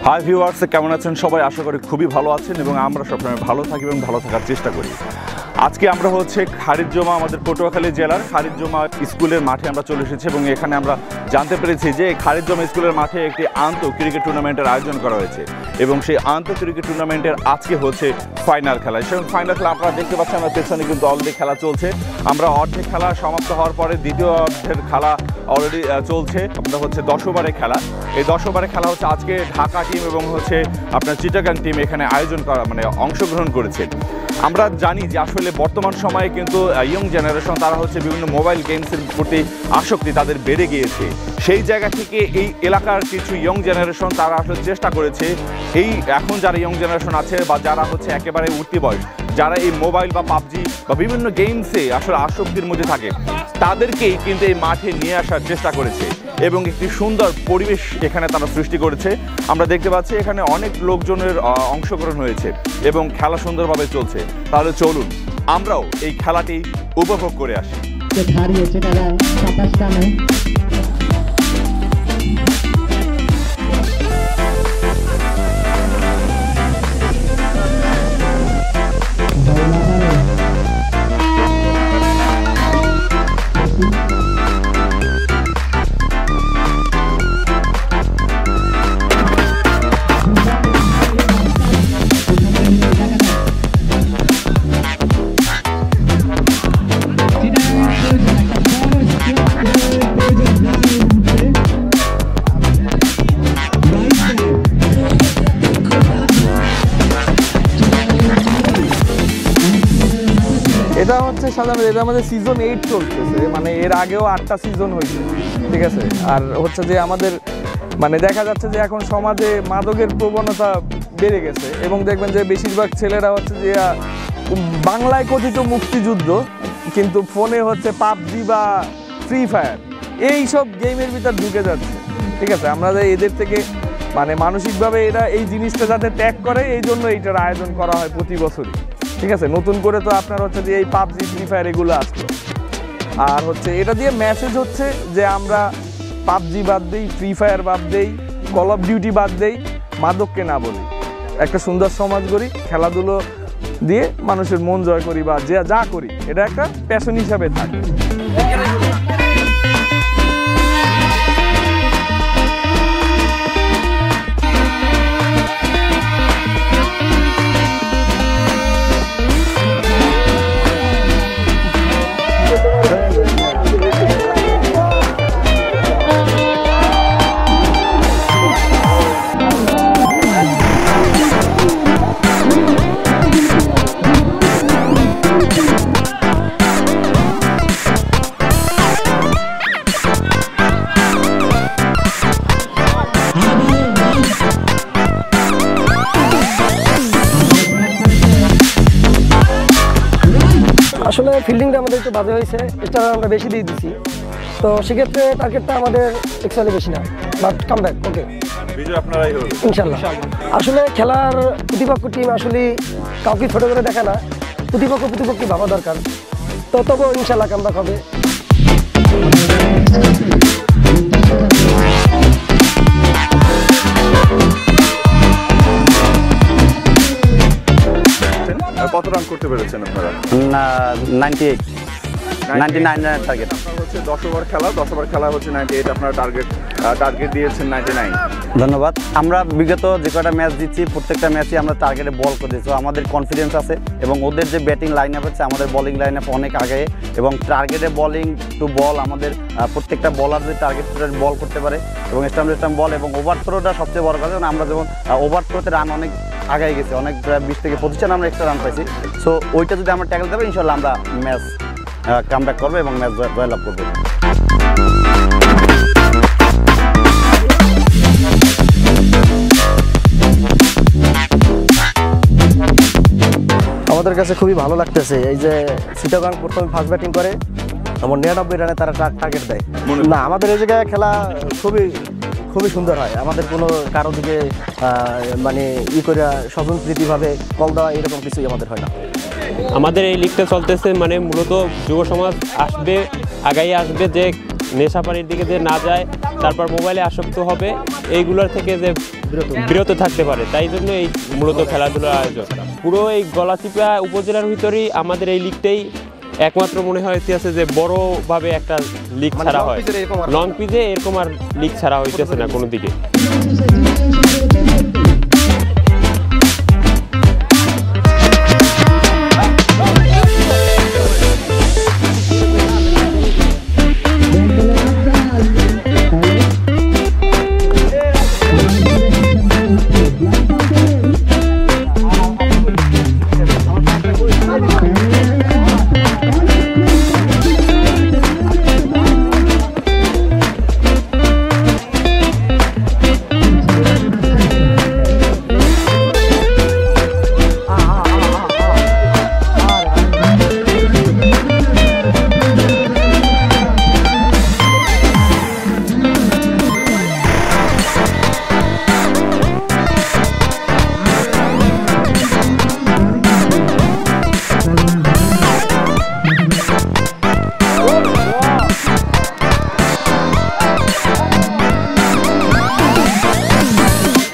Hi viewers, কেমন আছেন সবাই? আশা করি খুবই ভালো আছেন এবং আমরা সবসময় ভালো থাকি এবং ভালো থাকার চেষ্টা করি। আজকে আমরা খারিজমা, আমাদের পটুয়াখালী জেলার খারিজমা স্কুলের মাঠে আমরা চলে এসেছি এবং এখানে আমরা জানতে পেরেছি যে খারিজমা স্কুলের মাঠে একটি ক্রিকেট টুর্নামেন্টের আয়োজন করা হয়েছে এবং সেই ক্রিকেট টুর্নামেন্টের আজকে ফাইনাল খেলা। সেই ফাইনাল খেলা আপনারা দেখতে পাচ্ছেন, আমার পেছনে কিন্তু অলরেডি খেলা চলছে। আমরা অর্ধেক খেলা সমাপ্ত হওয়ার পরে দ্বিতীয় অর্ধের খেলা অলরেডি চলছে। আমরা 10 ওভারের খেলা। এই 10 ওভারের খেলা আজকে ঢাকা টিম এবং আপনার চিটাগাং টিম এখানে আয়োজন করা অংশগ্রহণ করেছে। আমরা জানি যে আসলে বর্তমান সময়ে কিন্তু ইয়ং জেনারেশন তারা বিভিন্ন মোবাইল গেমসের প্রতি আসক্তি তাদের বেড়ে গিয়েছে। সেই জায়গা থেকে এই এলাকার কিছু ইয়ং জেনারেশন তারা আসলে চেষ্টা করেছে, এই এখন যারা ইয়ং জেনারেশন আছে বা যারা একেবারে উঠতি বয়স, যারা এই মোবাইল বা পাবজি বা বিভিন্ন গেমসে আসলে আসক্তির মধ্যে থাকে, তাদেরকেই কিন্তু এই মাঠে নিয়ে আসার চেষ্টা করেছে এবং একটি সুন্দর পরিবেশ এখানে তারা সৃষ্টি করেছে। আমরা দেখতে পাচ্ছি এখানে অনেক লোকজনের অংশগ্রহণ হয়েছে এবং খেলা সুন্দরভাবে চলছে। তাহলে চলুন আমরাও এই খেলাটি উপভোগ করে আসি। এটা সাধারণত এটা আমাদের সিজন 8 চলতেছে, এর আগেও 8টা সিজন হয়েছে, ঠিক আছে। আর যে আমাদের দেখা যাচ্ছে যে এখন সমাজে মাদকের প্রবণতা বেড়ে গেছে এবং দেখবেন যে বেশিরভাগ ছেলেরা যে বাংলায় কথিত মুক্তিযুদ্ধ কিন্তু ফোনে পাবজি বা ফ্রি ফায়ার এইসব গেমের ভিতর ঢুকে যাচ্ছে, ঠিক আছে। আমরা এদের থেকে মানসিকভাবে এরা এই জিনিসটা যাতে ত্যাগ করে এই জন্য এইটার আয়োজন করা হয় প্রতি বছরই, ঠিক আছে। নতুন করে তো আপনার যে এই পাবজি ফ্রি ফায়ার এগুলো আসলো, আর এটা দিয়ে মেসেজ যে আমরা পাবজি বাদ দেই, ফ্রি ফায়ার বাদ দেই, কল অফ ডিউটি বাদ দেই, মাদককে না বলি, একটা সুন্দর সমাজ গড়ি, খেলাধুলো দিয়ে মানুষের মন জয় করি বা যা করি এটা একটা প্যাশন হিসাবে থাকে। আসলে ফিল্ডিংটা আমাদের একটু বাজে হয়েছে, এটা আমরা বেশি দিয়ে দিচ্ছি, তো সেক্ষেত্রে টার্গেটটা আমাদের এক্সট্রা বেশি না, বাট কাম ব্যাক ওকে ইনশাল্লাহ। আসলে খেলার প্রতিপক্ষ টিম আসলে কাউকে ছোটো করে দেখা না, প্রতিপক্ষ ভাবা দরকার, তো তবুও ইনশাল্লাহ কাম ব্যাক হবে। কত রান করতে পেরেছেন আপনারা? 99 টার্গেট। আপনার 10 ওভার খেলা, 10 ওভার খেলা 98, আপনারা টার্গেট দিয়েছেন 99। ধন্যবাদ। আমরা বিগত যে কটা ম্যাচ দিচ্ছি প্রত্যেকটা ম্যাচই আমরা টার্গেটে বল করে দিচ্ছি, আমাদের কনফিডেন্স আছে এবং ওদের যে ব্যাটিং লাইন আপ হচ্ছে আমাদের বোলিং লাইন আপ অনেক আগে এবং টার্গেটে বোলিং টু বল আমাদের প্রত্যেকটা বলার যে টার্গেট বল করতে পারে এবং স্টাম্প বল এবং ওভার থ্রোটা সবচেয়ে বড় কারণ আমরা যেমন ওভার থ্রোতে রান অনেক আগায় গেছে, অনেক 20 থেকে 25 রান আমরা এক্সট্রা রান পাইছি। সো ওইটা যদি আমরা ট্যাকল দেবো ইনশাল্লাহ আমরা ম্যাচ কাম ব্যাক করবো এবং ম্যাচ জয়লাভ করবো। আমাদের কাছে খুবই ভালো লাগতেছে এই যে চিটাগাং প্রথমে ফার্স্ট ব্যাটিং করে, আমার 99 রানে তারা টার্গেট দেয় না। আমাদের এই জায়গায় খেলা খুবই সুন্দর হয়, আমাদের কোনো কারো দিকে করে স্বজনপ্রীতিভাবে কল দেওয়া এরকম কিছুই আমাদের হয় না। আমাদের এই লিগটা চলতেছে মূলত যুব সমাজ আগাই আসবে যে নেশাপানির দিকে যে না যায়, তারপর মোবাইলে আসক্ত হবে, এইগুলোর থেকে যে বিরত থাকতে পারে, তাই জন্য এই মূলত খেলাধুলার আয়োজন। পুরো এই গলাচিপা উপজেলার ভিতরেই আমাদের এই লিগটাই একমাত্র মনে হইতেছে যে বড়ভাবে একটা লিগ ছাড়া হয়। লং পিচে এরকম আর লিগ ছাড়া হইতেছে না কোনো দিকে।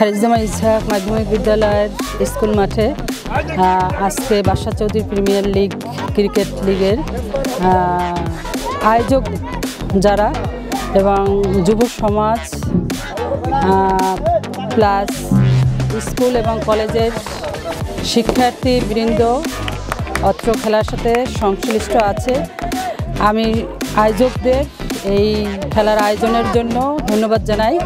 খারিজজামা ইসহাক মাধ্যমিক বিদ্যালয়ের স্কুল মাঠে আজকে বাদশা চৌধুরী প্রিমিয়ার লিগ ক্রিকেট লিগের আয়োজক যারা এবং যুব সমাজ প্লাস স্কুল এবং কলেজের শিক্ষার্থীবৃন্দ অত্র খেলার সাথে সংশ্লিষ্ট আছে। আমি আয়োজকদের এই খেলার আয়োজনের জন্য ধন্যবাদ জানাই।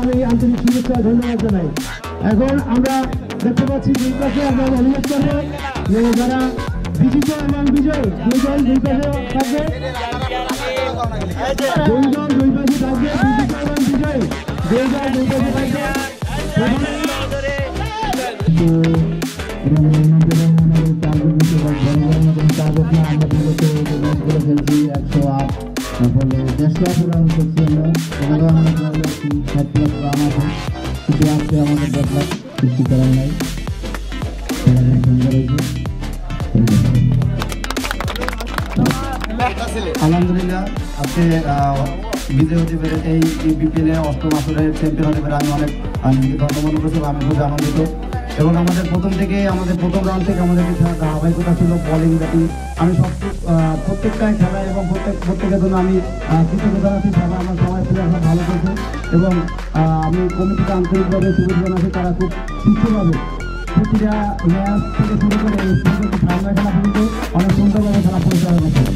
আমি আন্তরিক শুভেচ্ছা ধন্যবাদ জানাই। এখন আমরা দেখতে পাচ্ছি দুই পাশে আমরা অনুরোধ করবো যে যারা বিজিত এবং বিজয় দুই দল দুই পাশে থাকবে, দুই দল দুই পাশে থাকবে, বিজিত এবং বিজয় দুই দল দুই পাশে থাকবে। ফলে 100 রান করছি আমরা, এখানেও আমরা যাচ্ছি 60+ রান আছে, কিন্তু আজকে আমাদের ডেভেলপ সৃষ্টি করার নাই। আলহামদুলিল্লাহ আজকে বিজয় হতে পেরে এই বিপিএল এ 8ম আসরের চ্যাম্পিয়ন হতে পেরে আমি অনেক নিজেকে ধন্যবাদ করছি, আমি খুব আনন্দিত। এবং আমাদের প্রথম রাউন্ড থেকে আমাদের ধারাবাহিকতা ছিল বলিং ব্যাটিং। আমি প্রত্যেকটা খেলায় এবং প্রত্যেকের জন্য আমি কৃতজ্ঞতা রাখি। সবাই আমার সবাই প্লেয়ার ভালো করেছে এবং আমি কমিটিকে আন্তরিকভাবে শুভেচ্ছা জানাচ্ছি। তারা খুব সুস্থভাবে প্রতিটা ম্যাচ থেকে শুরু করে ফাইনাল খেলা পর্যন্ত অনেক সুন্দরভাবে খেলা পরিচালনা করছে।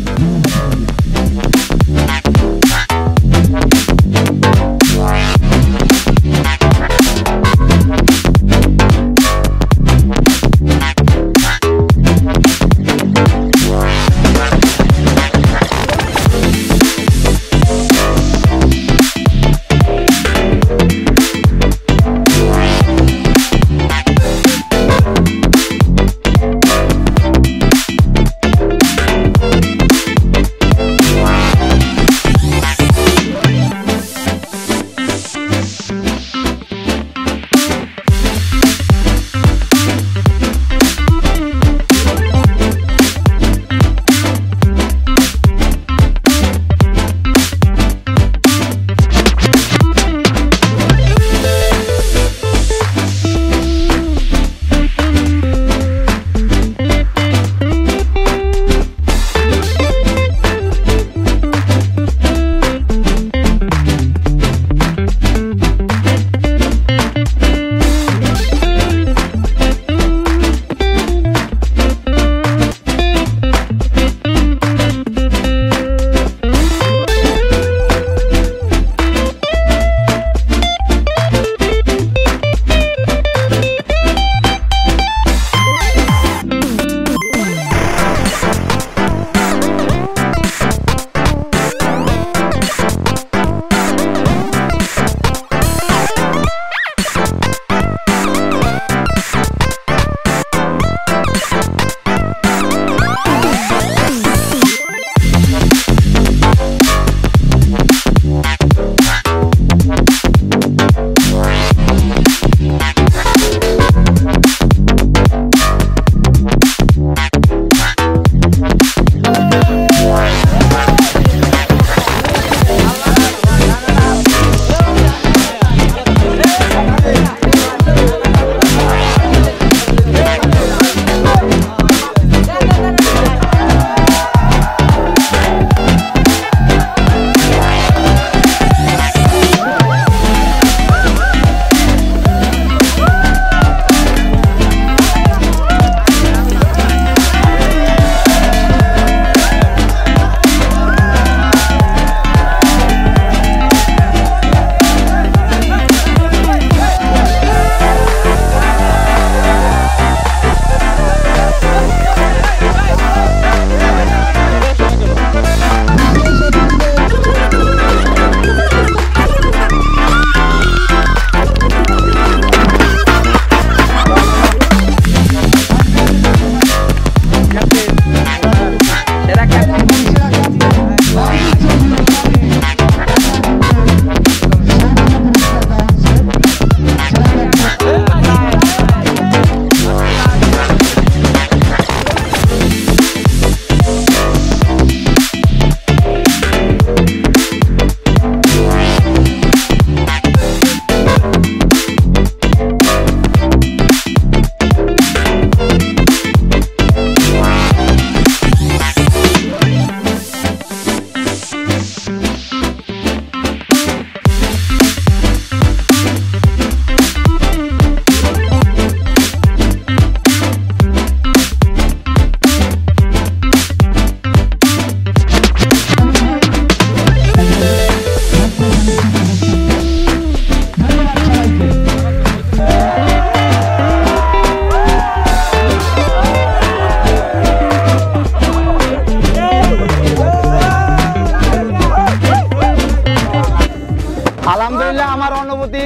অনুভূতি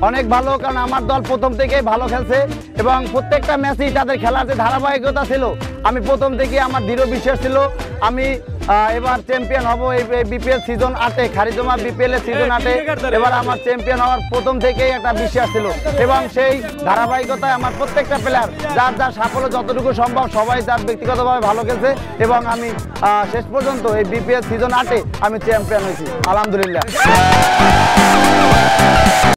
অনেক ভালো, কারণ আমার দল প্রথম থেকেই ভালো খেলছে এবং প্রত্যেকটা ম্যাচেই তাদের খেলার যে ধারাবাহিকতা ছিল, আমি প্রথম থেকেই আমার দৃঢ় বিশ্বাস ছিল আমি এবার চ্যাম্পিয়ন হব এই বিপিএল সিজন 8-এ, খারিজমা বিপিএল এর সিজন 8-এ এবার আমার চ্যাম্পিয়ন হওয়ার প্রথম থেকেই একটা বিশ্বাস ছিল এবং সেই ধারাবাহিকতায় আমার প্রত্যেকটা প্লেয়ার যার যার সাফল্য যতটুকু সম্ভব সবাই তার ব্যক্তিগতভাবে ভালো খেলছে এবং আমি শেষ পর্যন্ত এই বিপিএল সিজন 8-এ আমি চ্যাম্পিয়ন হয়েছি, আলহামদুলিল্লাহ।